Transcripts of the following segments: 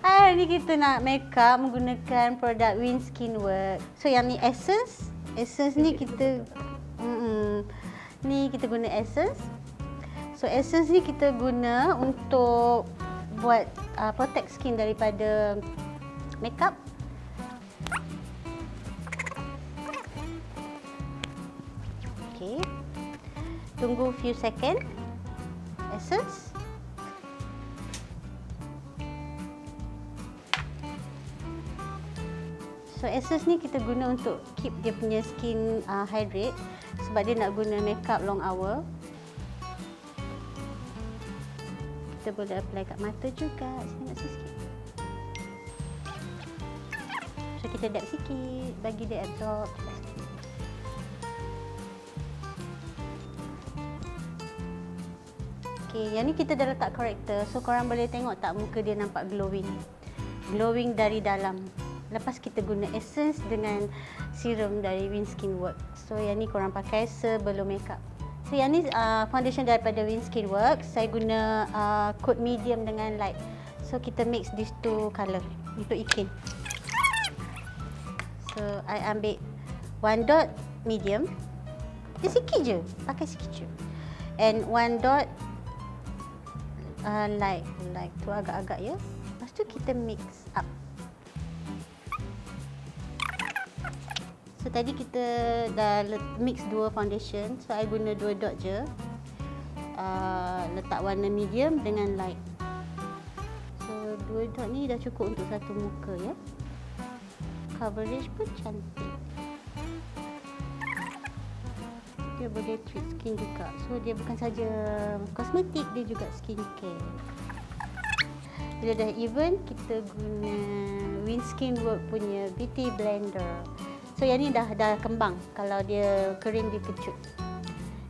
Hari ni kita nak makeup menggunakan produk WinSkienz. So yang ni essence. Essence ni kita ni kita guna essence. So essence ni kita guna untuk buat protect skin daripada makeup. Okey. Tunggu few second. Essence. So essence ni kita guna untuk keep dia punya skin hydrate sebab dia nak guna makeup long hour. Kita boleh apply kat mata juga, sikit. So kita dab sikit, bagi dia absorb. Okay, yang ni kita dah letak corrector. So korang boleh tengok tak muka dia nampak glowing. Glowing dari dalam. Lepas kita guna essence dengan serum dari WinSkienz. So yang ni korang pakai sebelum makeup. So yang ni foundation daripada WinSkienz. Saya guna coat medium dengan light. So kita mix these two colour untuk ikin. So I ambil 1 dot medium. Dia sikit je, pakai sikit je. And 1 dot light tu agak-agak ya. Lepas tu kita mix up. So tadi kita dah mix dua foundation. So I guna 2 dot je. Letak warna medium dengan light. So 2 dot ni dah cukup untuk satu muka ya. Coverage pun cantik. Dia boleh treat skin juga. So dia bukan saja kosmetik, dia juga skincare. Bila dah even, kita guna WinSkienz punya beauty blender. So yang ni dah kembang. Kalau dia kering dia kecut.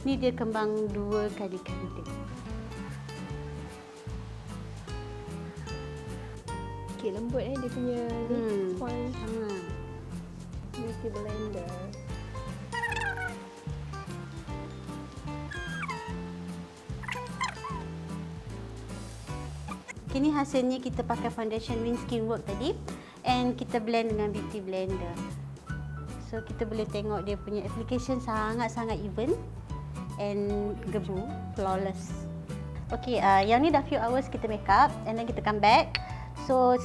Ni dia kembang 2 kali ganda. Okay, lembut dia punya sponge. Beauty blender. Okay, ni hasilnya kita pakai foundation WinSkienz tadi. And kita blend dengan beauty blender. So kita boleh tengok dia punya application sangat-sangat even and gebu, flawless. Okay, yang ni dah few hours kita make up and then kita come back. So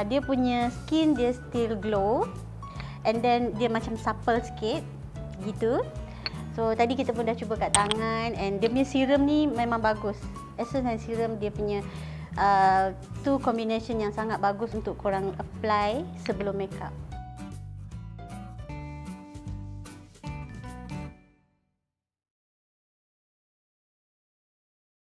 dia punya skin dia still glow and then dia macam supple sikit gitu. So tadi kita pun dah cuba kat tangan and dia punya serum ni memang bagus. Essence dan serum dia punya two combination yang sangat bagus untuk korang apply sebelum make up.